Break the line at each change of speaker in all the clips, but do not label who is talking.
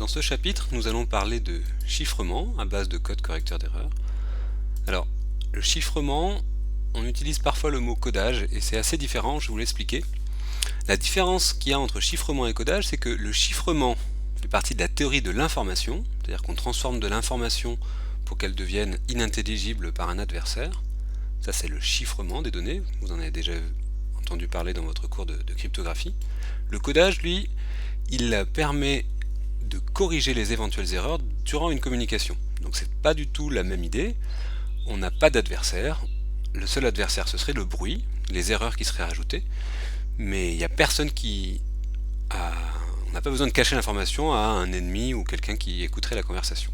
Dans ce chapitre, nous allons parler de chiffrement à base de code correcteur d'erreurs. Alors, le chiffrement, on utilise parfois le mot codage et c'est assez différent, je vais vous l'expliquer. La différence qu'il y a entre chiffrement et codage, c'est que le chiffrement fait partie de la théorie de l'information, c'est-à-dire qu'on transforme de l'information pour qu'elle devienne inintelligible par un adversaire. Ça, c'est le chiffrement des données, vous en avez déjà entendu parler dans votre cours de cryptographie. Le codage, lui, il permet de corriger les éventuelles erreurs durant une communication. Donc c'est pas du tout la même idée. On n'a pas d'adversaire. Le seul adversaire, ce serait le bruit, les erreurs qui seraient rajoutées. Mais il n'y a personne qui a... On n'a pas besoin de cacher l'information à un ennemi ou quelqu'un qui écouterait la conversation.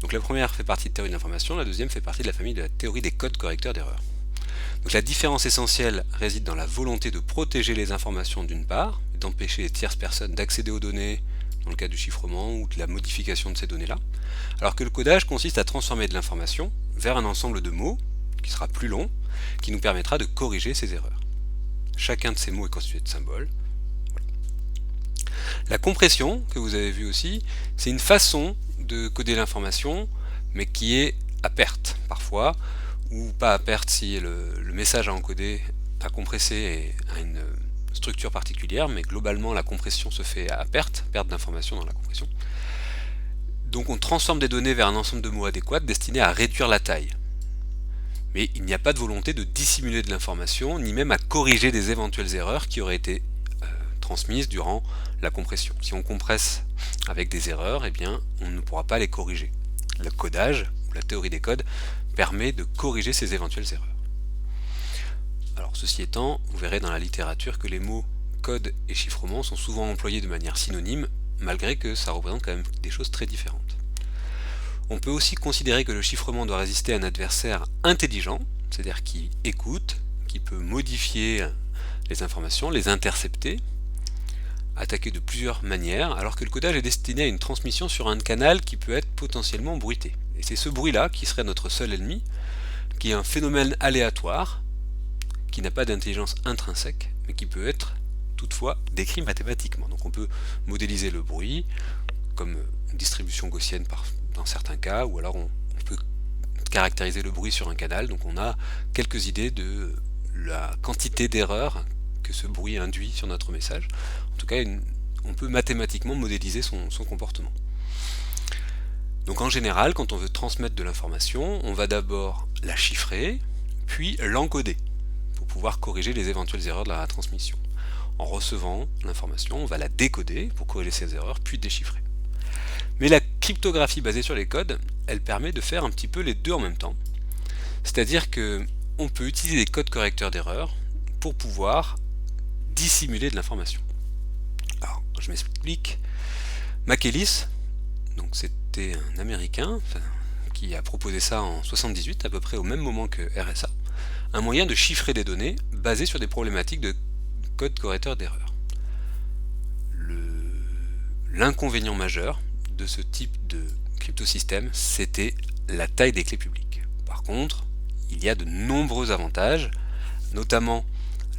Donc la première fait partie de la théorie de l'information, la deuxième fait partie de la famille de la théorie des codes correcteurs d'erreurs. Donc la différence essentielle réside dans la volonté de protéger les informations d'une part, d'empêcher les tierces personnes d'accéder aux données dans le cas du chiffrement ou de la modification de ces données-là, alors que le codage consiste à transformer de l'information vers un ensemble de mots, qui sera plus long, qui nous permettra de corriger ces erreurs. Chacun de ces mots est constitué de symboles. Voilà. La compression, que vous avez vu aussi, c'est une façon de coder l'information, mais qui est à perte parfois, ou pas à perte si le message à encoder, à compresser a une structure particulière, mais globalement la compression se fait à perte d'information dans la compression. Donc on transforme des données vers un ensemble de mots adéquats destinés à réduire la taille. Mais il n'y a pas de volonté de dissimuler de l'information, ni même à corriger des éventuelles erreurs qui auraient été transmises durant la compression. Si on compresse avec des erreurs, eh bien, on ne pourra pas les corriger. Le codage, ou la théorie des codes, permet de corriger ces éventuelles erreurs. Alors ceci étant, vous verrez dans la littérature que les mots code et chiffrement sont souvent employés de manière synonyme, malgré que ça représente quand même des choses très différentes. On peut aussi considérer que le chiffrement doit résister à un adversaire intelligent, c'est-à-dire qui écoute, qui peut modifier les informations, les intercepter, attaquer de plusieurs manières, alors que le codage est destiné à une transmission sur un canal qui peut être potentiellement bruité. Et c'est ce bruit-là qui serait notre seul ennemi, qui est un phénomène aléatoire, qui n'a pas d'intelligence intrinsèque, mais qui peut être toutefois décrit mathématiquement. Donc on peut modéliser le bruit comme une distribution gaussienne dans certains cas, ou alors on peut caractériser le bruit sur un canal, donc on a quelques idées de la quantité d'erreurs que ce bruit induit sur notre message. En tout cas, on peut mathématiquement modéliser son comportement. Donc en général, quand on veut transmettre de l'information, on va d'abord la chiffrer, puis l'encoder, pour pouvoir corriger les éventuelles erreurs de la transmission. En recevant l'information, on va la décoder pour corriger ces erreurs, puis déchiffrer. Mais la cryptographie basée sur les codes, elle permet de faire un petit peu les deux en même temps. C'est-à-dire que on peut utiliser des codes correcteurs d'erreurs pour pouvoir dissimuler de l'information. Alors, je m'explique. Makelis, donc c'était un Américain qui a proposé ça en 78, à peu près au même moment que RSA, un moyen de chiffrer des données basé sur des problématiques de code correcteur d'erreurs. L'inconvénient majeur de ce type de cryptosystème, c'était la taille des clés publiques. Par contre, il y a de nombreux avantages, notamment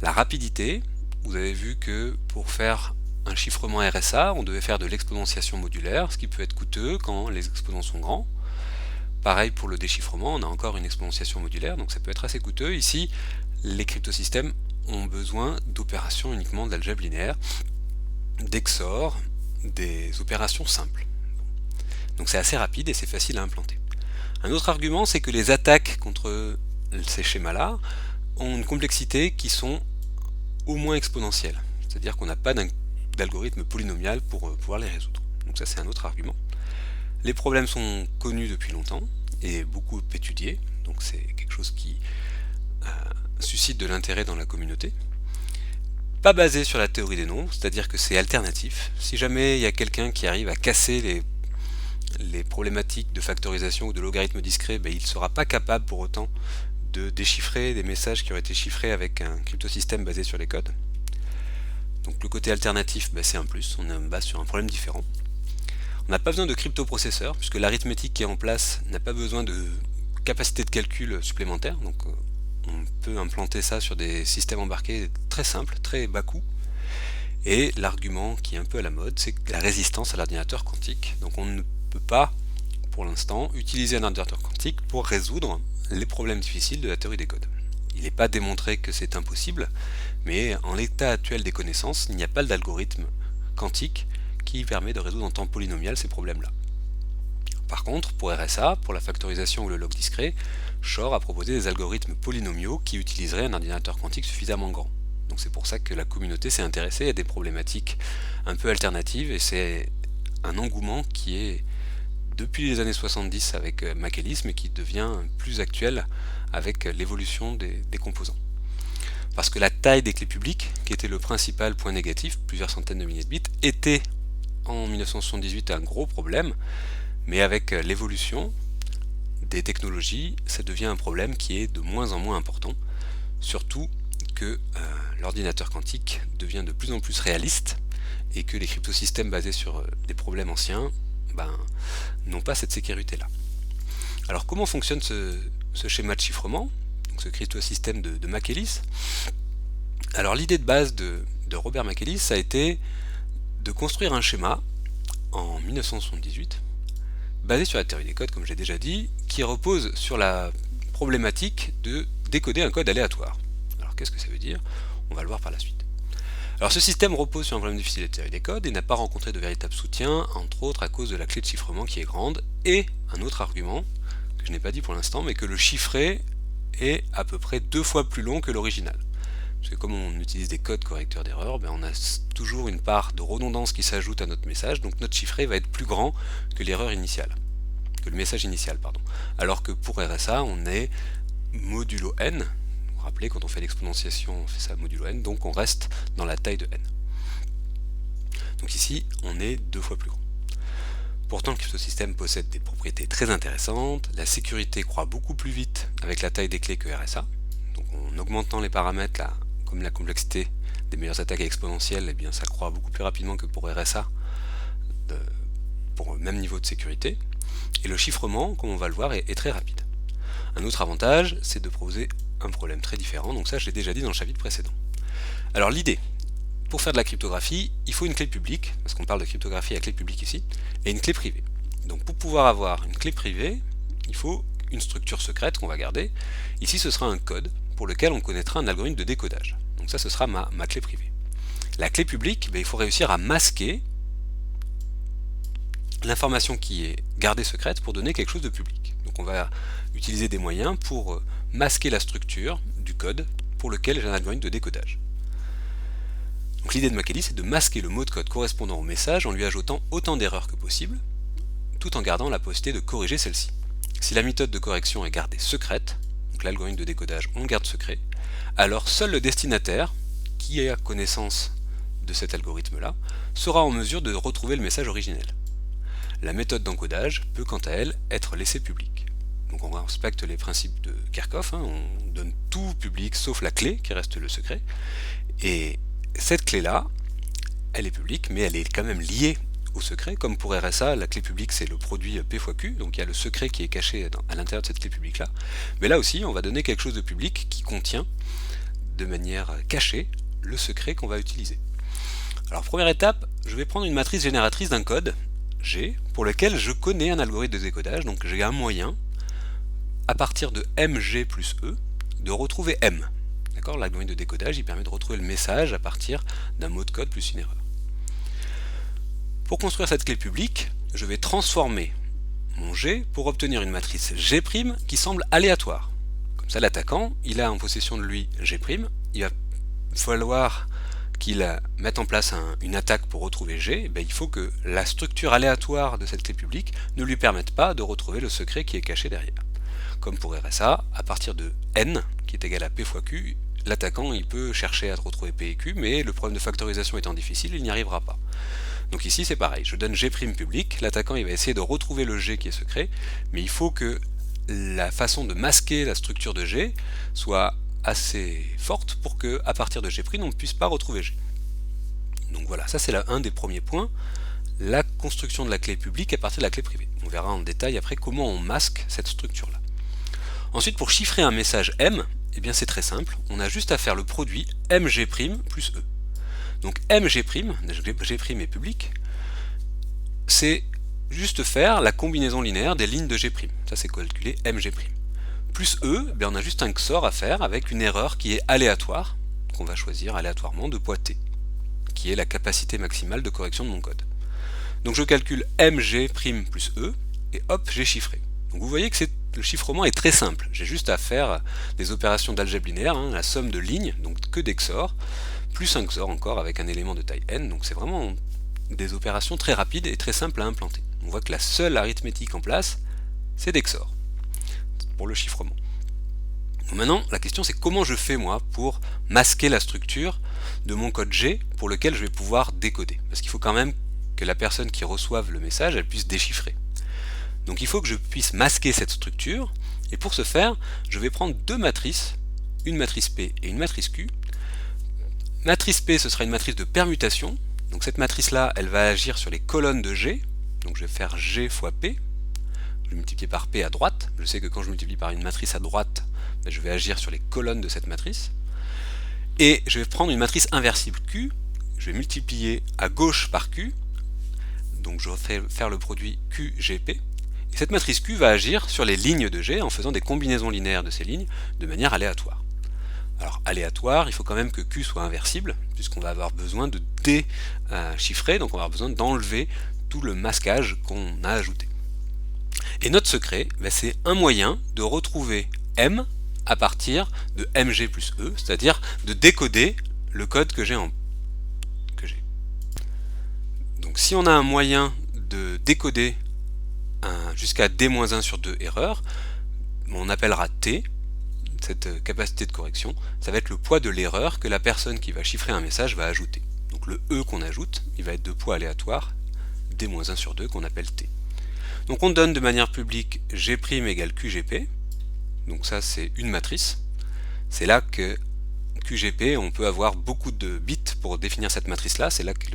la rapidité. Vous avez vu que pour faire un chiffrement RSA, on devait faire de l'exponentiation modulaire, ce qui peut être coûteux quand les exposants sont grands. Pareil pour le déchiffrement, on a encore une exponentiation modulaire, donc ça peut être assez coûteux. Ici, les cryptosystèmes ont besoin d'opérations uniquement d'algèbre linéaire, d'XOR, des opérations simples. Donc c'est assez rapide et c'est facile à implanter. Un autre argument, c'est que les attaques contre ces schémas-là ont une complexité qui sont au moins exponentielles. C'est-à-dire qu'on n'a pas d'algorithme polynomial pour pouvoir les résoudre. Donc ça c'est un autre argument. Les problèmes sont connus depuis longtemps et beaucoup étudiés, donc c'est quelque chose qui suscite de l'intérêt dans la communauté. Pas basé sur la théorie des nombres, c'est-à-dire que c'est alternatif. Si jamais il y a quelqu'un qui arrive à casser les problématiques de factorisation ou de logarithme discret, il ne sera pas capable pour autant de déchiffrer des messages qui auraient été chiffrés avec un cryptosystème basé sur les codes. Donc le côté alternatif, c'est un plus, on est base sur un problème différent. On n'a pas besoin de cryptoprocesseur, puisque l'arithmétique qui est en place n'a pas besoin de capacité de calcul supplémentaire, donc on peut implanter ça sur des systèmes embarqués très simples, très bas coût. Et l'argument qui est un peu à la mode, c'est la résistance à l'ordinateur quantique. Donc on ne peut pas, pour l'instant, utiliser un ordinateur quantique pour résoudre les problèmes difficiles de la théorie des codes. Il n'est pas démontré que c'est impossible, mais en l'état actuel des connaissances, il n'y a pas d'algorithme quantique qui permet de résoudre en temps polynomial ces problèmes-là. Par contre, pour RSA, pour la factorisation ou le log discret, Shor a proposé des algorithmes polynomiaux qui utiliseraient un ordinateur quantique suffisamment grand. Donc c'est pour ça que la communauté s'est intéressée à des problématiques un peu alternatives, et c'est un engouement qui est depuis les années 70 avec Michaelis, mais qui devient plus actuel avec l'évolution des composants. Parce que la taille des clés publiques, qui était le principal point négatif, plusieurs centaines de milliers de bits, était en 1978 un gros problème, mais avec l'évolution des technologies, ça devient un problème qui est de moins en moins important, surtout que l'ordinateur quantique devient de plus en plus réaliste et que les cryptosystèmes basés sur des problèmes anciens n'ont pas cette sécurité-là. Alors comment fonctionne ce schéma de chiffrement, donc ce cryptosystème de Michaelis? Alors l'idée de base de Robert Michaelis, ça a été de construire un schéma en 1978, basé sur la théorie des codes, comme j'ai déjà dit, qui repose sur la problématique de décoder un code aléatoire. Alors qu'est-ce que ça veut dire? On va le voir par la suite. Alors ce système repose sur un problème difficile de théorie des codes et n'a pas rencontré de véritable soutien, entre autres à cause de la clé de chiffrement qui est grande, et un autre argument, que je n'ai pas dit pour l'instant, mais que le chiffré est à peu près 2 fois plus long que l'original. Parce que comme on utilise des codes correcteurs d'erreur, on a toujours une part de redondance qui s'ajoute à notre message, donc notre chiffré va être plus grand que l'erreur initiale, que le message initial, pardon. Alors que pour RSA, on est modulo n, vous vous rappelez, quand on fait l'exponentiation, on fait ça modulo n, donc on reste dans la taille de n. Donc ici, on est 2 fois plus grand. Pourtant, le cryptosystème possède des propriétés très intéressantes, la sécurité croît beaucoup plus vite avec la taille des clés que RSA, donc en augmentant les paramètres, comme la complexité des meilleures attaques exponentielles, eh bien ça croît beaucoup plus rapidement que pour RSA, pour le même niveau de sécurité, et le chiffrement, comme on va le voir, est très rapide. Un autre avantage, c'est de proposer un problème très différent, donc ça je l'ai déjà dit dans le chapitre précédent. Alors l'idée, pour faire de la cryptographie, il faut une clé publique, parce qu'on parle de cryptographie à clé publique ici, et une clé privée. Donc pour pouvoir avoir une clé privée, il faut une structure secrète qu'on va garder. Ici ce sera un code pour lequel on connaîtra un algorithme de décodage. Donc ça ce sera ma clé privée. La clé publique, il faut réussir à masquer l'information qui est gardée secrète pour donner quelque chose de public. Donc on va utiliser des moyens pour masquer la structure du code pour lequel j'ai un algorithme de décodage. Donc l'idée de Michaelis, c'est de masquer le mot de code correspondant au message en lui ajoutant autant d'erreurs que possible, tout en gardant la possibilité de corriger celle-ci. Si la méthode de correction est gardée secrète, donc l'algorithme de décodage on le garde secret, alors seul le destinataire, qui a connaissance de cet algorithme-là, sera en mesure de retrouver le message originel. La méthode d'encodage peut quant à elle être laissée publique. Donc on respecte les principes de Kerckhoff, on donne tout public sauf la clé qui reste le secret, et cette clé-là, elle est publique, mais elle est quand même liée au secret, comme pour RSA, la clé publique c'est le produit P fois Q, donc il y a le secret qui est caché à l'intérieur de cette clé publique-là. Mais là aussi, on va donner quelque chose de public qui contient, de manière cachée, le secret qu'on va utiliser. Alors première étape, je vais prendre une matrice génératrice d'un code, G, pour lequel je connais un algorithme de décodage, donc j'ai un moyen, à partir de mg plus e, de retrouver m. D'accord, l'algorithme de décodage, il permet de retrouver le message à partir d'un mot de code plus une erreur. Pour construire cette clé publique, je vais transformer mon G pour obtenir une matrice G' qui semble aléatoire. Comme ça, l'attaquant, il a en possession de lui G', il va falloir qu'il mette en place une attaque pour retrouver G, il faut que la structure aléatoire de cette clé publique ne lui permette pas de retrouver le secret qui est caché derrière. Comme pour RSA, à partir de n, qui est égal à P fois Q, l'attaquant il peut chercher à retrouver P et Q, mais le problème de factorisation étant difficile, il n'y arrivera pas. Donc ici c'est pareil, je donne G' public, l'attaquant il va essayer de retrouver le G qui est secret, mais il faut que la façon de masquer la structure de G soit assez forte pour que à partir de G' on ne puisse pas retrouver G. Donc voilà, ça c'est un des premiers points, la construction de la clé publique à partir de la clé privée. On verra en détail après comment on masque cette structure-là. Ensuite, pour chiffrer un message M, c'est très simple, on a juste à faire le produit mg' plus E. Donc mg', g' est public, c'est juste faire la combinaison linéaire des lignes de g'. Ça c'est calculé mg'. Plus e, on a juste un XOR à faire avec une erreur qui est aléatoire, qu'on va choisir aléatoirement de poids t, qui est la capacité maximale de correction de mon code. Donc je calcule mg' plus e, et hop, j'ai chiffré. Donc vous voyez que le chiffrement est très simple. J'ai juste à faire des opérations d'algèbre linéaire, la somme de lignes, donc que des XOR, plus un XOR encore avec un élément de taille n, donc c'est vraiment des opérations très rapides et très simples à implanter. On voit que la seule arithmétique en place, c'est des XOR, pour le chiffrement. Donc maintenant, la question c'est comment je fais moi pour masquer la structure de mon code G pour lequel je vais pouvoir décoder. Parce qu'il faut quand même que la personne qui reçoive le message, elle puisse déchiffrer. Donc il faut que je puisse masquer cette structure, et pour ce faire, je vais prendre deux matrices, une matrice P et une matrice Q. Matrice P, ce sera une matrice de permutation, donc cette matrice-là, elle va agir sur les colonnes de G, donc je vais faire G fois P, je vais multiplier par P à droite, je sais que quand je multiplie par une matrice à droite, je vais agir sur les colonnes de cette matrice, et je vais prendre une matrice inversible Q, je vais multiplier à gauche par Q, donc je vais faire le produit QGP, et cette matrice Q va agir sur les lignes de G en faisant des combinaisons linéaires de ces lignes de manière aléatoire. Alors aléatoire, il faut quand même que Q soit inversible, puisqu'on va avoir besoin de déchiffrer, donc on va avoir besoin d'enlever tout le masquage qu'on a ajouté. Et notre secret, c'est un moyen de retrouver M à partir de mg plus e, c'est-à-dire de décoder le code que j'ai. Donc si on a un moyen de décoder jusqu'à d-1 sur 2 erreurs, on appellera t, cette capacité de correction, ça va être le poids de l'erreur que la personne qui va chiffrer un message va ajouter. Donc le e qu'on ajoute, il va être de poids aléatoire, d-1 sur 2 qu'on appelle t. Donc on donne de manière publique g' égale qgp, donc ça c'est une matrice, c'est là que QGP, on peut avoir beaucoup de bits pour définir cette matrice-là, c'est là que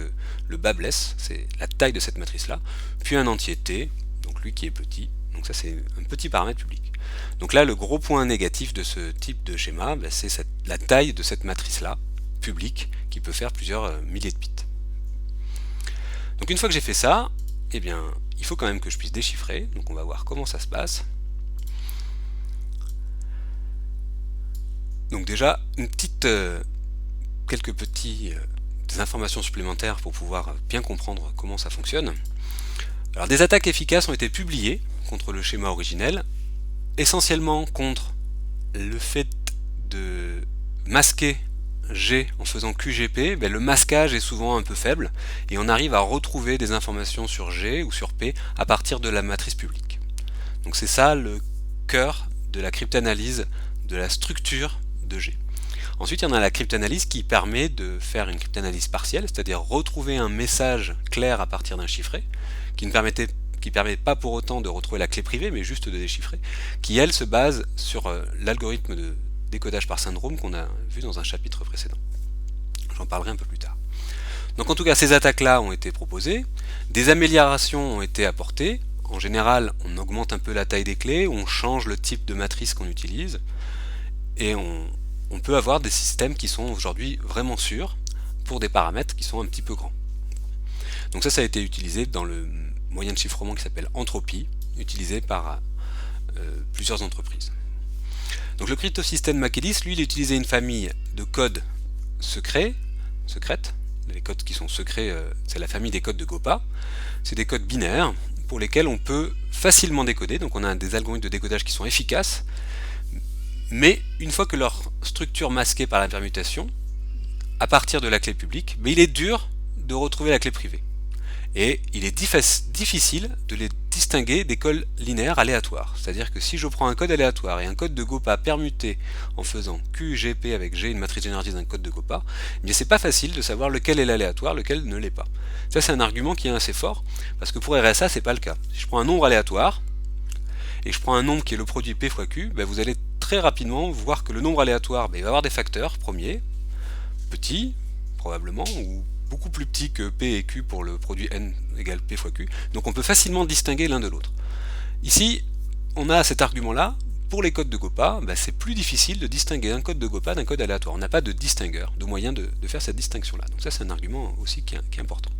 le bas blesse, c'est la taille de cette matrice-là, puis un entier t, donc lui qui est petit, donc ça c'est un petit paramètre public. Donc là, le gros point négatif de ce type de schéma, c'est la taille de cette matrice-là, publique, qui peut faire plusieurs milliers de bits. Donc une fois que j'ai fait ça, eh bien, il faut quand même que je puisse déchiffrer, donc on va voir comment ça se passe. Donc déjà, quelques petites informations supplémentaires pour pouvoir bien comprendre comment ça fonctionne. Alors des attaques efficaces ont été publiées contre le schéma originel, essentiellement contre le fait de masquer G en faisant QGP, le masquage est souvent un peu faible et on arrive à retrouver des informations sur G ou sur P à partir de la matrice publique. Donc c'est ça le cœur de la cryptanalyse de la structure de G. Ensuite, il y en a la cryptanalyse qui permet de faire une cryptanalyse partielle, c'est-à-dire retrouver un message clair à partir d'un chiffré, qui ne permet pas pour autant de retrouver la clé privée, mais juste de déchiffrer, qui elle se base sur l'algorithme de décodage par syndrome qu'on a vu dans un chapitre précédent. J'en parlerai un peu plus tard. Donc en tout cas, ces attaques-là ont été proposées, des améliorations ont été apportées, en général, on augmente un peu la taille des clés, on change le type de matrice qu'on utilise, et on peut avoir des systèmes qui sont aujourd'hui vraiment sûrs pour des paramètres qui sont un petit peu grands. Donc ça a été utilisé dans le moyen de chiffrement qui s'appelle Entropy, utilisé par plusieurs entreprises. Donc le cryptosystème Makelis, lui, il utilisait une famille de codes secrètes. Les codes qui sont secrets, c'est la famille des codes de Gopa. C'est des codes binaires pour lesquels on peut facilement décoder. Donc on a des algorithmes de décodage qui sont efficaces, mais une fois que leur structure masquée par la permutation, à partir de la clé publique, il est dur de retrouver la clé privée. Et il est difficile de les distinguer des codes linéaires aléatoires. C'est-à-dire que si je prends un code aléatoire et un code de Gopa permuté en faisant QGP avec G, une matrice généralisée d'un code de Gopa, c'est pas facile de savoir lequel est l'aléatoire, lequel ne l'est pas. Ça c'est un argument qui est assez fort, parce que pour RSA c'est pas le cas. Si je prends un nombre aléatoire, et que je prends un nombre qui est le produit P fois Q, vous allez très rapidement voir que le nombre aléatoire il va avoir des facteurs premiers, petits, probablement, ou beaucoup plus petits que P et Q pour le produit N égale P fois Q, donc on peut facilement distinguer l'un de l'autre. Ici, on a cet argument-là pour les codes de Gopa, c'est plus difficile de distinguer un code de Gopa d'un code aléatoire. On n'a pas de distingueur, de moyen de faire cette distinction-là. Donc ça, c'est un argument aussi qui est important.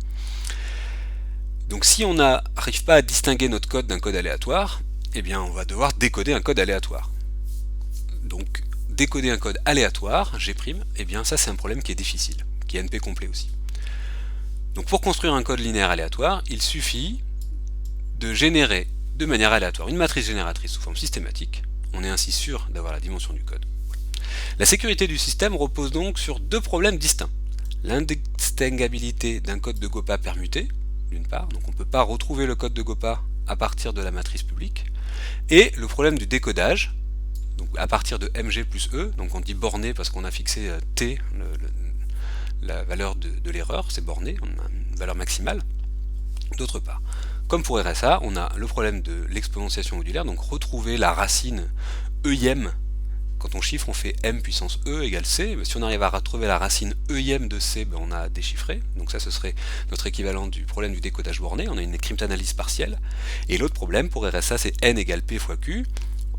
Donc si on n'arrive pas à distinguer notre code d'un code aléatoire, eh bien on va devoir décoder un code aléatoire. Donc décoder un code aléatoire, G', eh bien ça c'est un problème qui est difficile, qui est NP complet aussi. Donc pour construire un code linéaire aléatoire, il suffit de générer de manière aléatoire une matrice génératrice sous forme systématique. On est ainsi sûr d'avoir la dimension du code. La sécurité du système repose donc sur deux problèmes distincts. L'indistinguabilité d'un code de Gopa permuté, d'une part, donc on ne peut pas retrouver le code de Gopa à partir de la matrice publique, et le problème du décodage, donc à partir de mg plus e, donc on dit borné parce qu'on a fixé t, la valeur de l'erreur, c'est borné, on a une valeur maximale. D'autre part, comme pour RSA, on a le problème de l'exponentiation modulaire, donc retrouver la racine e-ième. Quand on chiffre, on fait m puissance e égale c. Si on arrive à retrouver la racine e-ième de c, on a déchiffré. Donc ça, ce serait notre équivalent du problème du décodage borné. On a une cryptanalyse partielle. Et l'autre problème pour RSA, c'est n égale p fois q.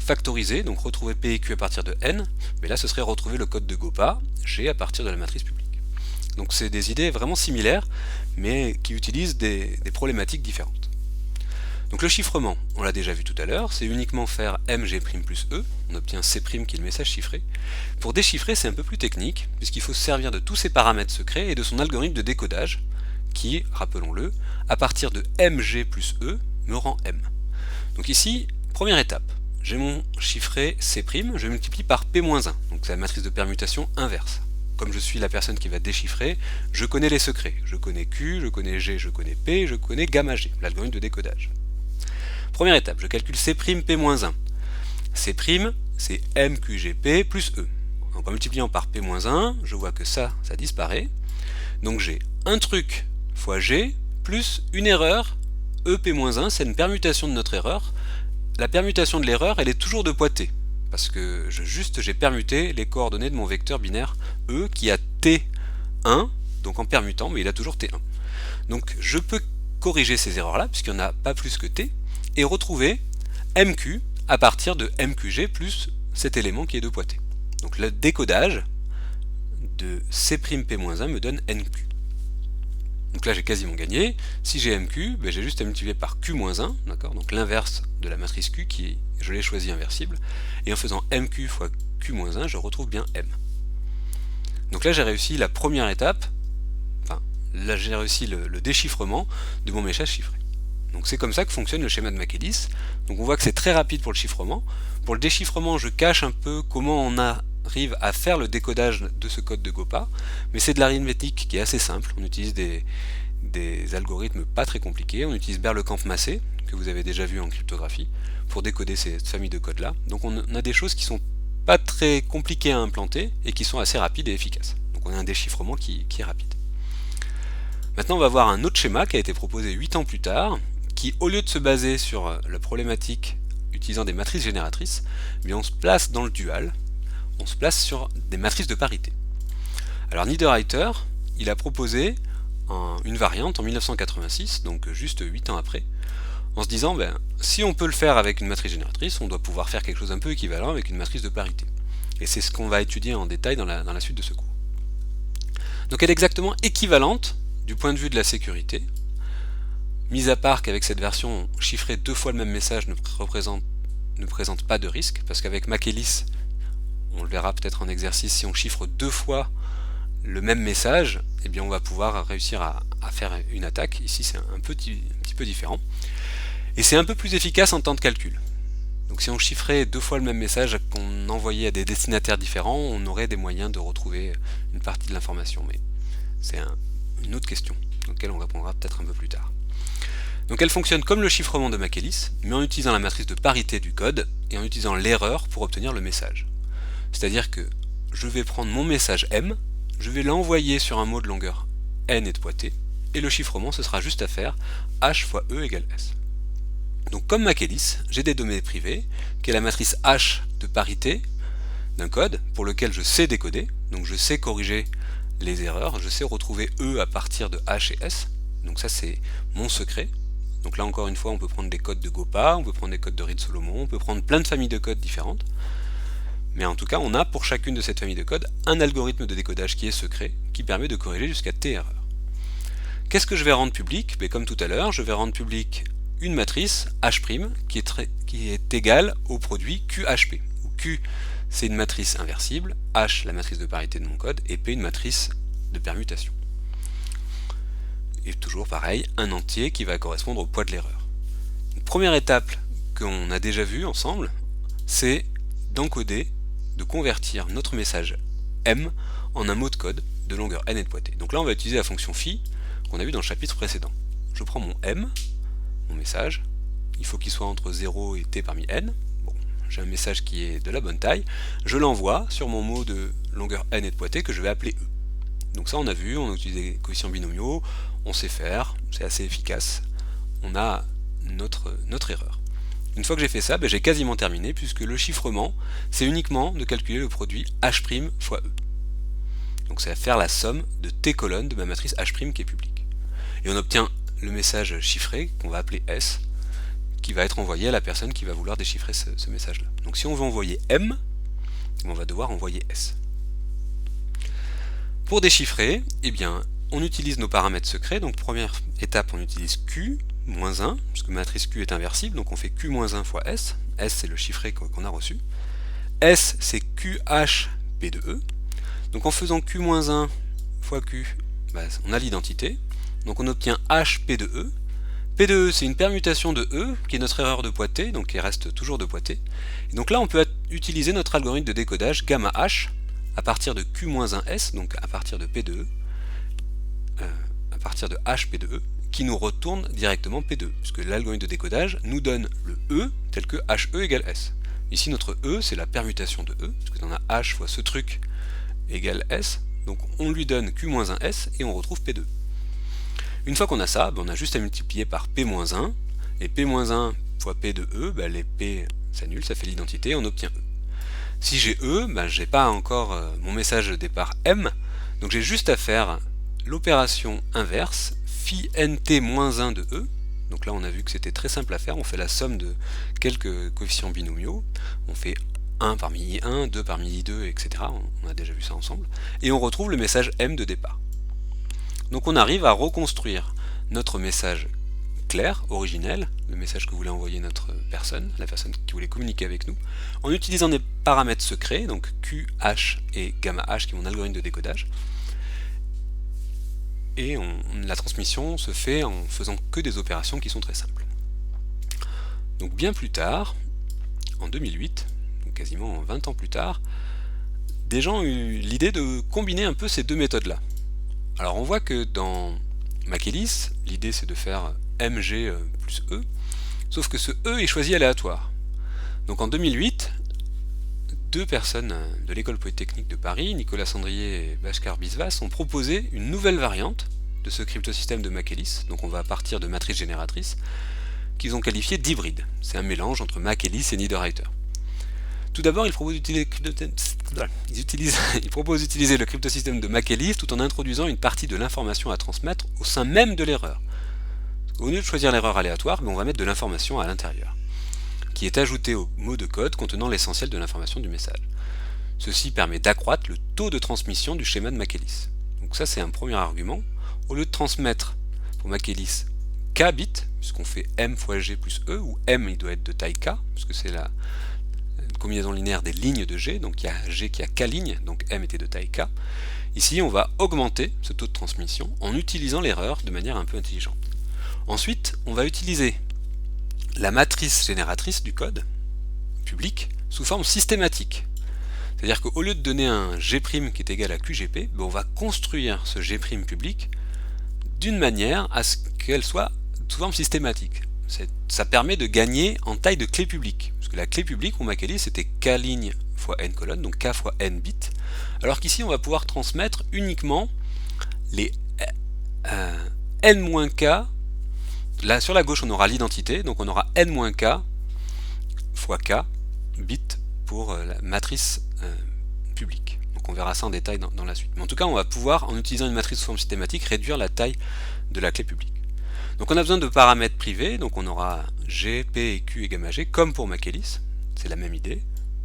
Factoriser, donc retrouver p et q à partir de n. Mais là, ce serait retrouver le code de Gopa, g, à partir de la matrice publique. Donc c'est des idées vraiment similaires, mais qui utilisent des problématiques différentes. Donc le chiffrement, on l'a déjà vu tout à l'heure, c'est uniquement faire mg' plus e, on obtient c' qui est le message chiffré. Pour déchiffrer, c'est un peu plus technique, puisqu'il faut se servir de tous ces paramètres secrets et de son algorithme de décodage, qui, rappelons-le, à partir de mg plus e, me rend m. Donc ici, première étape, j'ai mon chiffré c', je multiplie par p-1, donc c'est la matrice de permutation inverse. Comme je suis la personne qui va déchiffrer, je connais les secrets. Je connais Q, je connais G, je connais P, je connais gamma G, l'algorithme de décodage. Première étape, je calcule C', P-1. C', c'est MQGP plus E. Donc en multipliant par P-1, je vois que ça disparaît. Donc j'ai un truc fois G plus une erreur, EP-1, c'est une permutation de notre erreur. La permutation de l'erreur, elle est toujours de poids T. Parce que j'ai permuté les coordonnées de mon vecteur binaire E qui a T1, donc en permutant, mais il a toujours T1. Donc je peux corriger ces erreurs-là, puisqu'il n'y en a pas plus que T, et retrouver MQ à partir de MQG plus cet élément qui est de poids T. Donc le décodage de C'P-1 me donne NQ. Donc là j'ai quasiment gagné. Si j'ai MQ, j'ai juste à multiplier par Q-1, d'accord, donc l'inverse de la matrice Q qui je l'ai choisi inversible, et en faisant MQ fois Q-1, je retrouve bien M. Donc là j'ai réussi la première étape, enfin là j'ai réussi le déchiffrement de mon message chiffré. Donc c'est comme ça que fonctionne le schéma de Michaelis. Donc on voit que c'est très rapide pour le chiffrement. Pour le déchiffrement, je cache un peu comment on arrive à faire le décodage de ce code de Gopa, mais c'est de l'arithmétique qui est assez simple. On utilise des algorithmes pas très compliqués. On utilise Berlekamp-Massey, que vous avez déjà vu en cryptographie, pour décoder cette famille de codes-là. Donc on a des choses qui sont pas très compliquées à implanter et qui sont assez rapides et efficaces. Donc on a un déchiffrement qui est rapide. Maintenant on va voir un autre schéma qui a été proposé 8 ans plus tard, qui, au lieu de se baser sur la problématique utilisant des matrices génératrices, on se place dans le dual, on se place sur des matrices de parité. Alors Niederreiter, il a proposé une variante en 1986, donc juste 8 ans après, en se disant, si on peut le faire avec une matrice génératrice, on doit pouvoir faire quelque chose un peu équivalent avec une matrice de parité. Et c'est ce qu'on va étudier en détail dans la suite de ce cours. Donc elle est exactement équivalente du point de vue de la sécurité, mis à part qu'avec cette version, chiffrer 2 fois le même message ne présente pas de risque, parce qu'avec Michaelis, on le verra peut-être en exercice, si on chiffre 2 fois le même message, on va pouvoir réussir à faire une attaque. Ici c'est un petit peu différent. Et c'est un peu plus efficace en temps de calcul. Donc si on chiffrait 2 fois le même message qu'on envoyait à des destinataires différents, on aurait des moyens de retrouver une partie de l'information. Mais c'est une autre question, auquel on répondra peut-être un peu plus tard. Donc elle fonctionne comme le chiffrement de Michaelis, mais en utilisant la matrice de parité du code et en utilisant l'erreur pour obtenir le message. C'est-à-dire que je vais prendre mon message M, je vais l'envoyer sur un mot de longueur N et de poids T, et le chiffrement ce sera juste à faire H fois E égale S. Donc comme Michaelis, j'ai des données privées, qui est la matrice H de parité d'un code pour lequel je sais décoder, donc je sais corriger les erreurs, je sais retrouver E à partir de H et S, donc ça c'est mon secret, Donc là encore une fois, on peut prendre des codes de Gopa, on peut prendre des codes de Reed-Solomon, on peut prendre plein de familles de codes différentes. Mais en tout cas, on a pour chacune de cette famille de codes un algorithme de décodage qui est secret, qui permet de corriger jusqu'à T erreurs. Qu'est-ce que je vais rendre public? Comme tout à l'heure, je vais rendre public une matrice H' qui est égale au produit QHP. Où Q, c'est une matrice inversible, H, la matrice de parité de mon code, et P, une matrice de permutation. Et toujours pareil, un entier qui va correspondre au poids de l'erreur. Une première étape qu'on a déjà vue ensemble, c'est d'encoder, de convertir notre message M en un mot de code de longueur n et de poids t. Donc là, on va utiliser la fonction phi qu'on a vu dans le chapitre précédent. Je prends mon M, mon message, il faut qu'il soit entre 0 et t parmi n. Bon, j'ai un message qui est de la bonne taille, je l'envoie sur mon mot de longueur n et de poids t que je vais appeler E. Donc ça on a vu, on a utilisé des coefficients binomiaux, on sait faire, c'est assez efficace, on a notre erreur. Une fois que j'ai fait ça, j'ai quasiment terminé puisque le chiffrement, c'est uniquement de calculer le produit H' fois E. Donc c'est à faire la somme de t colonnes de ma matrice H' qui est publique. Et on obtient le message chiffré qu'on va appeler S, qui va être envoyé à la personne qui va vouloir déchiffrer ce message-là. Donc si on veut envoyer M, on va devoir envoyer S. Pour déchiffrer, on utilise nos paramètres secrets. Donc première étape, on utilise Q, moins 1, puisque ma matrice Q est inversible, donc on fait Q moins 1 fois S. S, c'est le chiffré qu'on a reçu. S, c'est QH P de E. Donc en faisant Q moins 1 fois Q, on a l'identité. Donc on obtient H P de E. P de E, c'est une permutation de E, qui est notre erreur de poids t, donc qui reste toujours de poids t. Et donc là, on peut utiliser notre algorithme de décodage gamma H à partir de Q-1S, donc à partir de P de E, à partir de H P de E, qui nous retourne directement P de E, puisque l'algorithme de décodage nous donne le E tel que HE égale S. Ici, notre E, c'est la permutation de E, puisque on a H fois ce truc égale S, donc on lui donne Q-1S et on retrouve P de E. Une fois qu'on a ça, on a juste à multiplier par P-1, et P-1 fois P de E, les P s'annulent, ça fait l'identité, on obtient E. Si j'ai E, j'ai pas encore mon message de départ M, donc j'ai juste à faire l'opération inverse, phi nt-1 de E, donc là on a vu que c'était très simple à faire, on fait la somme de quelques coefficients binomiaux, on fait 1 parmi I1, 2 parmi I2, etc. On a déjà vu ça ensemble, et on retrouve le message M de départ. Donc on arrive à reconstruire notre message clair, originel, le message que voulait envoyer notre personne, la personne qui voulait communiquer avec nous, en utilisant des paramètres secrets, donc Q, H et gamma H qui est mon algorithme de décodage. Et la transmission se fait en faisant que des opérations qui sont très simples. Donc bien plus tard, en 2008, donc quasiment 20 ans plus tard, des gens ont eu l'idée de combiner un peu ces deux méthodes-là. Alors on voit que dans Machélis, l'idée c'est de faire mg plus e, sauf que ce e est choisi aléatoire. Donc en 2008, deux personnes de l'école polytechnique de Paris, Nicolas Sandrier et Bhaskar Biswas, ont proposé une nouvelle variante de ce cryptosystème de Machélis, donc on va partir de matrices génératrices, qu'ils ont qualifié d'hybride. C'est un mélange entre Machélis et Niederreiter. Tout d'abord, ils proposent d'utiliser le cryptosystème de Machélis tout en introduisant une partie de l'information à transmettre au sein même de l'erreur. Au lieu de choisir l'erreur aléatoire, on va mettre de l'information à l'intérieur, qui est ajoutée au mot de code contenant l'essentiel de l'information du message. Ceci permet d'accroître le taux de transmission du schéma de Machélis. Donc ça c'est un premier argument. Au lieu de transmettre pour Machélis k bits, puisqu'on fait m fois g plus e, où m il doit être de taille k, puisque c'est la combinaison linéaire des lignes de G, donc il y a G qui a K lignes, donc M était de taille K. Ici, on va augmenter ce taux de transmission en utilisant l'erreur de manière un peu intelligente. Ensuite, on va utiliser la matrice génératrice du code public sous forme systématique. C'est-à-dire qu'au lieu de donner un G' qui est égal à QGP, on va construire ce G' public d'une manière à ce qu'elle soit sous forme systématique. Ça permet de gagner en taille de clé publique. Parce que la clé publique, pour Machélis, c'était k ligne fois n colonnes, donc k fois n bits. Alors qu'ici, on va pouvoir transmettre uniquement les n-k. Là, sur la gauche, on aura l'identité, donc on aura n-k fois k bits pour la matrice publique. Donc on verra ça en détail dans la suite. Mais en tout cas, on va pouvoir, en utilisant une matrice sous forme systématique, réduire la taille de la clé publique. Donc on a besoin de paramètres privés, donc on aura G, P et Q et gamma G, comme pour Makelis, c'est la même idée.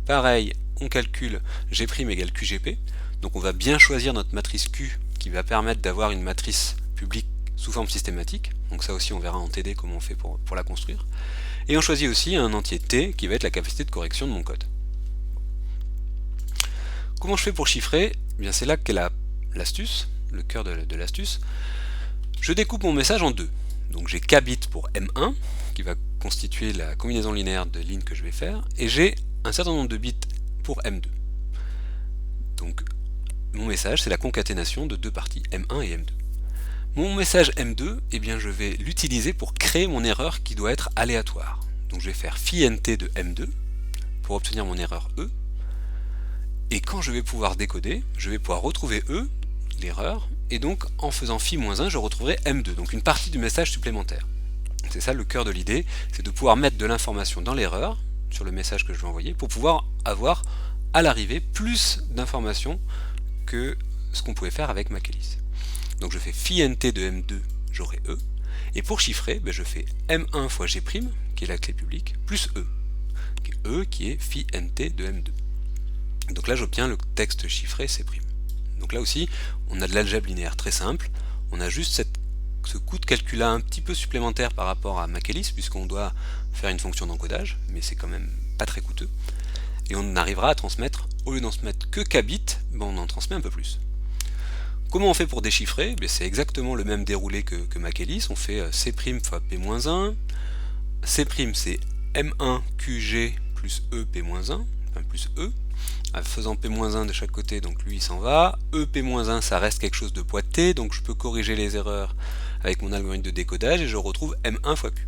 Pareil, on calcule G' égale QGP, donc on va bien choisir notre matrice Q qui va permettre d'avoir une matrice publique sous forme systématique, donc ça aussi on verra en TD comment on fait pour la construire. Et on choisit aussi un entier T qui va être la capacité de correction de mon code. Comment je fais pour chiffrer? Eh bien c'est là qu'est l'astuce, le cœur de l'astuce. Je découpe mon message en deux. Donc j'ai k bits pour M1, qui va constituer la combinaison linéaire de lignes que je vais faire, et j'ai un certain nombre de bits pour M2. Donc mon message, c'est la concaténation de deux parties, M1 et M2. Mon message M2, eh bien, je vais l'utiliser pour créer mon erreur qui doit être aléatoire. Donc je vais faire phi nt de M2 pour obtenir mon erreur E, et quand je vais pouvoir décoder, je vais pouvoir retrouver E, l'erreur, et donc en faisant phi-1, je retrouverai M2, donc une partie du message supplémentaire. C'est ça le cœur de l'idée, c'est de pouvoir mettre de l'information dans l'erreur, sur le message que je vais envoyer, pour pouvoir avoir à l'arrivée plus d'informations que ce qu'on pouvait faire avec Makelis. Donc je fais phi nt de M2, j'aurai E, et pour chiffrer, je fais M1 fois G', qui est la clé publique, plus E qui est phi nt de M2. Donc là j'obtiens le texte chiffré C'. Donc là aussi, on a de l'algèbre linéaire très simple, on a juste ce coût de calcul là un petit peu supplémentaire par rapport à Makelis, puisqu'on doit faire une fonction d'encodage, mais c'est quand même pas très coûteux, et on arrivera à transmettre, au lieu d'en se mettre que k bits, on en transmet un peu plus. Comment on fait pour déchiffrer? C'est exactement le même déroulé que Makelis, on fait C' fois P-1, C' c'est M1QG plus E P-1, enfin plus E, en faisant P-1 de chaque côté, donc lui il s'en va, E P-1 ça reste quelque chose de pointé, donc je peux corriger les erreurs avec mon algorithme de décodage et je retrouve M1 fois Q.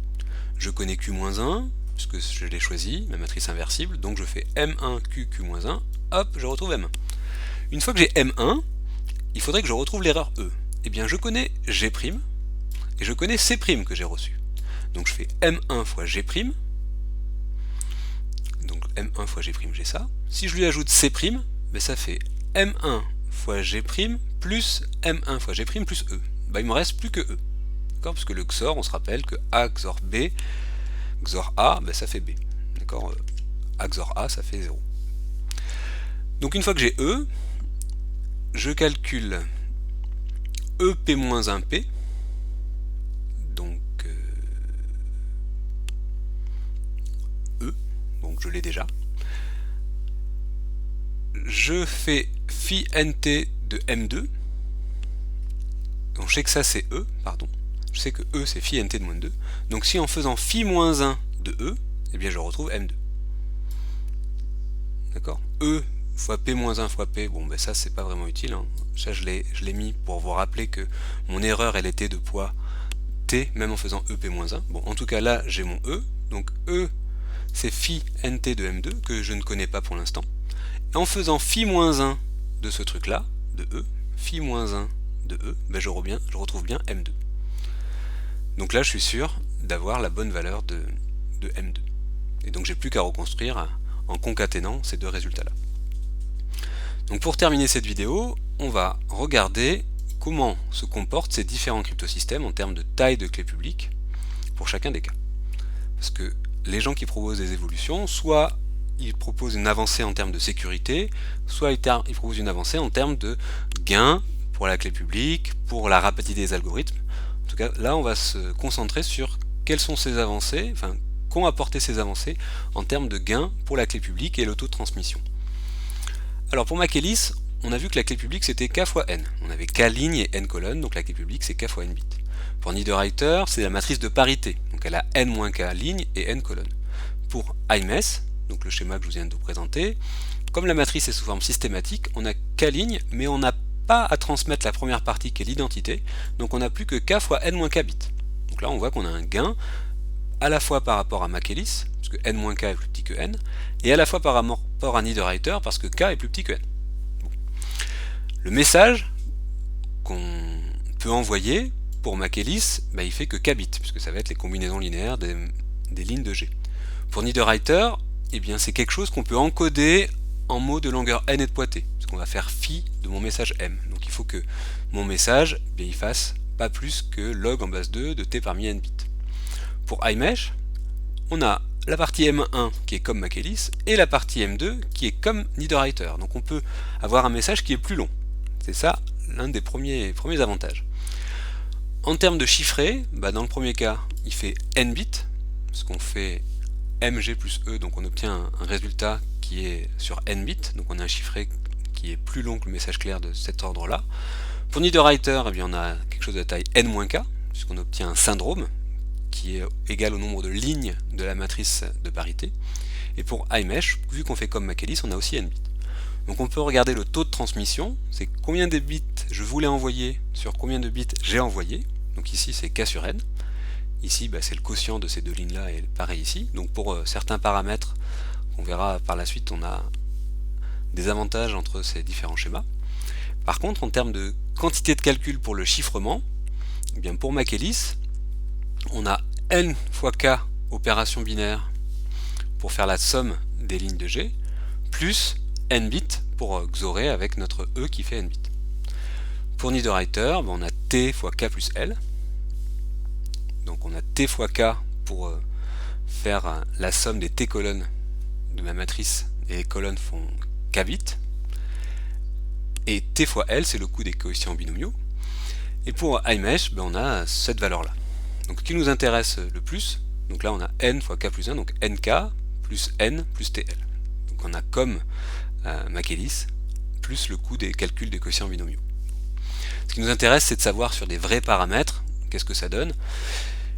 Je connais Q-1, puisque je l'ai choisi, ma matrice inversible, donc je fais M1Q Q-1, hop, je retrouve M1. Une fois que j'ai M1, il faudrait que je retrouve l'erreur E. Eh bien je connais G' et je connais C' que j'ai reçu. Donc je fais M1 fois G', donc M1 fois G', j'ai ça. Si je lui ajoute C', ça fait M1 fois G' plus M1 fois G' plus E. Il me reste plus que E. D'accord? Parce que le XOR, on se rappelle que A XOR B, XOR A, ça fait B. D'accord? A XOR A, ça fait 0. Donc une fois que j'ai E, je calcule EP-1P, donc E, donc je l'ai déjà. Je fais phi nt de M2, donc je sais que ça c'est E, pardon, je sais que E c'est phi nt de moins 2, donc si en faisant phi-1 de E, eh bien je retrouve M2. D'accord? E fois P-1 fois P, ça c'est pas vraiment utile, hein. Ça je l'ai mis pour vous rappeler que mon erreur elle était de poids T, même en faisant EP-1. Bon, en tout cas là j'ai mon E, donc E c'est phi nt de M2 que je ne connais pas pour l'instant. Et en faisant phi-1 de ce truc là, de E, phi-1 de E, je retrouve bien M2. Donc là je suis sûr d'avoir la bonne valeur de M2. Et donc j'ai plus qu'à reconstruire en concaténant ces deux résultats là. Donc pour terminer cette vidéo, on va regarder comment se comportent ces différents cryptosystèmes en termes de taille de clé publique pour chacun des cas. Parce que les gens qui proposent des évolutions, soit ils proposent une avancée en termes de sécurité, soit ils proposent une avancée en termes de gain pour la clé publique, pour la rapidité des algorithmes. En tout cas, là on va se concentrer sur quelles sont ces avancées, enfin qu'ont apporté ces avancées en termes de gain pour la clé publique et l'autotransmission. Alors pour Makelis, on a vu que la clé publique c'était k fois n. On avait k lignes et n colonnes, donc la clé publique c'est k fois n bits. Pour Niederreiter, c'est la matrice de parité, donc elle a n-k lignes et n colonnes. Pour IMES, donc le schéma que je viens de vous présenter, comme la matrice est sous forme systématique, on a k lignes, mais on n'a pas à transmettre la première partie qui est l'identité, donc on n'a plus que k fois n-k bits. Donc là on voit qu'on a un gain à la fois par rapport à Makelis, parce que n-k est plus petit que n, et à la fois par rapport à Niederreiter, parce que k est plus petit que n. Bon. Le message qu'on peut envoyer pour Makelis, il fait que k bits, puisque ça va être les combinaisons linéaires des lignes de G. Pour Niederreiter, c'est quelque chose qu'on peut encoder en mots de longueur n et de poids t, parce qu'on va faire phi de mon message m. Donc il faut que mon message il fasse pas plus que log en base 2 de t parmi n bits. Pour iMesh, on a la partie M1 qui est comme Makelis et la partie M2 qui est comme NeederWriter. Donc on peut avoir un message qui est plus long. C'est ça l'un des premiers avantages. En termes de chiffré, dans le premier cas, il fait n bits, parce qu'on fait mg plus e, donc on obtient un résultat qui est sur n bits, donc on a un chiffré qui est plus long que le message clair de cet ordre-là. Pour NeederWriter, eh bien, on a quelque chose de taille n-k, puisqu'on obtient un syndrome, qui est égal au nombre de lignes de la matrice de parité. Et pour iMesh, vu qu'on fait comme Makelis, on a aussi n bits. Donc on peut regarder le taux de transmission, c'est combien de bits je voulais envoyer sur combien de bits j'ai envoyé. Donc ici c'est k sur n. Ici c'est le quotient de ces deux lignes-là et pareil ici. Donc pour certains paramètres, on verra par la suite, on a des avantages entre ces différents schémas. Par contre, en termes de quantité de calcul pour le chiffrement, eh bien pour Makelis, on a n fois k opérations binaires pour faire la somme des lignes de G, plus n bits pour XORer avec notre E qui fait n bits. Pour NeederWriter, on a t fois k plus l. Donc on a t fois k pour faire la somme des t colonnes de ma matrice, et les colonnes font k bits. Et t fois l, c'est le coût des coefficients binomiaux. Et pour iMesh, on a cette valeur-là. Donc ce qui nous intéresse le plus, donc là on a n fois k plus 1, donc nk plus n plus tl. Donc on a comme Makelis, plus le coût des calculs des quotients binomiaux. Ce qui nous intéresse, c'est de savoir sur des vrais paramètres, qu'est-ce que ça donne.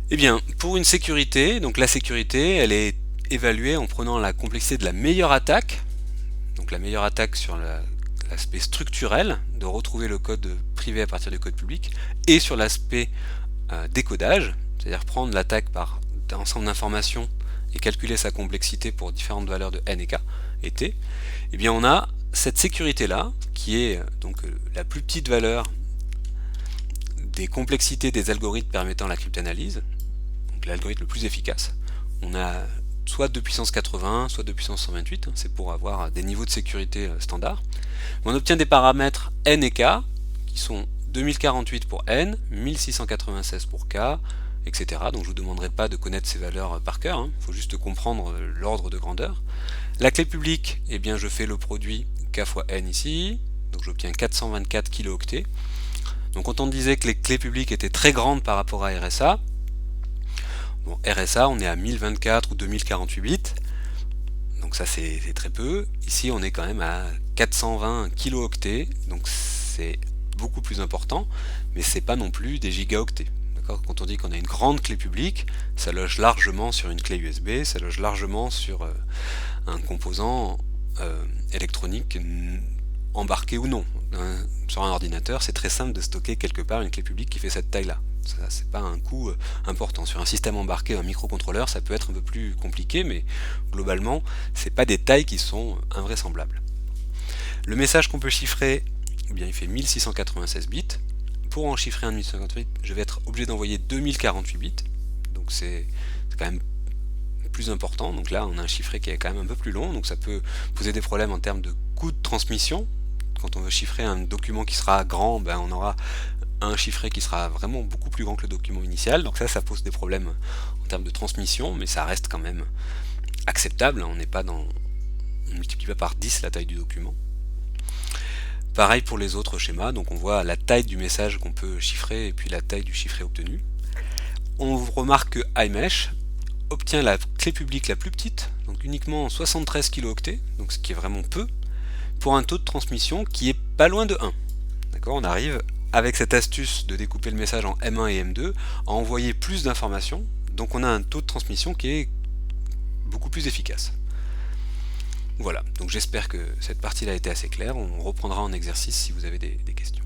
Eh bien, pour une sécurité, donc la sécurité, elle est évaluée en prenant la complexité de la meilleure attaque, donc la meilleure attaque sur l'aspect structurel, de retrouver le code privé à partir du code public, et sur l'aspect décodage, c'est-à-dire prendre l'attaque par un ensemble d'informations et calculer sa complexité pour différentes valeurs de n et k et t, eh bien on a cette sécurité-là, qui est donc la plus petite valeur des complexités des algorithmes permettant la cryptanalyse, donc l'algorithme le plus efficace. On a soit 2 puissance 80, soit 2 puissance 128, c'est pour avoir des niveaux de sécurité standard. On obtient des paramètres n et k, qui sont 2048 pour n, 1696 pour k, etc. Donc je ne vous demanderai pas de connaître ces valeurs par cœur, il faut juste comprendre l'ordre de grandeur. La clé publique, eh bien je fais le produit k fois n ici, donc j'obtiens 424 kilooctets. Donc quand on disait que les clés publiques étaient très grandes par rapport à RSA, bon, RSA on est à 1024 ou 2048 bits, donc ça c'est très peu. Ici on est quand même à 420 kilooctets, donc c'est beaucoup plus important, mais c'est pas non plus des gigaoctets. Quand on dit qu'on a une grande clé publique, ça loge largement sur une clé USB, ça loge largement sur un composant électronique embarqué ou non. Sur un ordinateur, c'est très simple de stocker quelque part une clé publique qui fait cette taille-là. Ça, c'est pas un coût important. Sur un système embarqué, un microcontrôleur, ça peut être un peu plus compliqué, mais globalement, c'est pas des tailles qui sont invraisemblables. Le message qu'on peut chiffrer, eh bien, il fait 1696 bits. Pour en chiffrer un de 1648, je vais être obligé d'envoyer 2048 bits. Donc c'est quand même plus important. Donc là, on a un chiffré qui est quand même un peu plus long. Donc ça peut poser des problèmes en termes de coût de transmission. Quand on veut chiffrer un document qui sera grand, on aura un chiffré qui sera vraiment beaucoup plus grand que le document initial. Donc ça pose des problèmes en termes de transmission, mais ça reste quand même acceptable. On ne multiplie pas par 10 la taille du document. Pareil pour les autres schémas, donc on voit la taille du message qu'on peut chiffrer et puis la taille du chiffré obtenu. On remarque que iMesh obtient la clé publique la plus petite, donc uniquement 73 kilooctets, donc ce qui est vraiment peu, pour un taux de transmission qui est pas loin de 1. D'accord, on arrive avec cette astuce de découper le message en M1 et M2 à envoyer plus d'informations, donc on a un taux de transmission qui est beaucoup plus efficace. Voilà, donc j'espère que cette partie-là a été assez claire. On reprendra en exercice si vous avez des questions.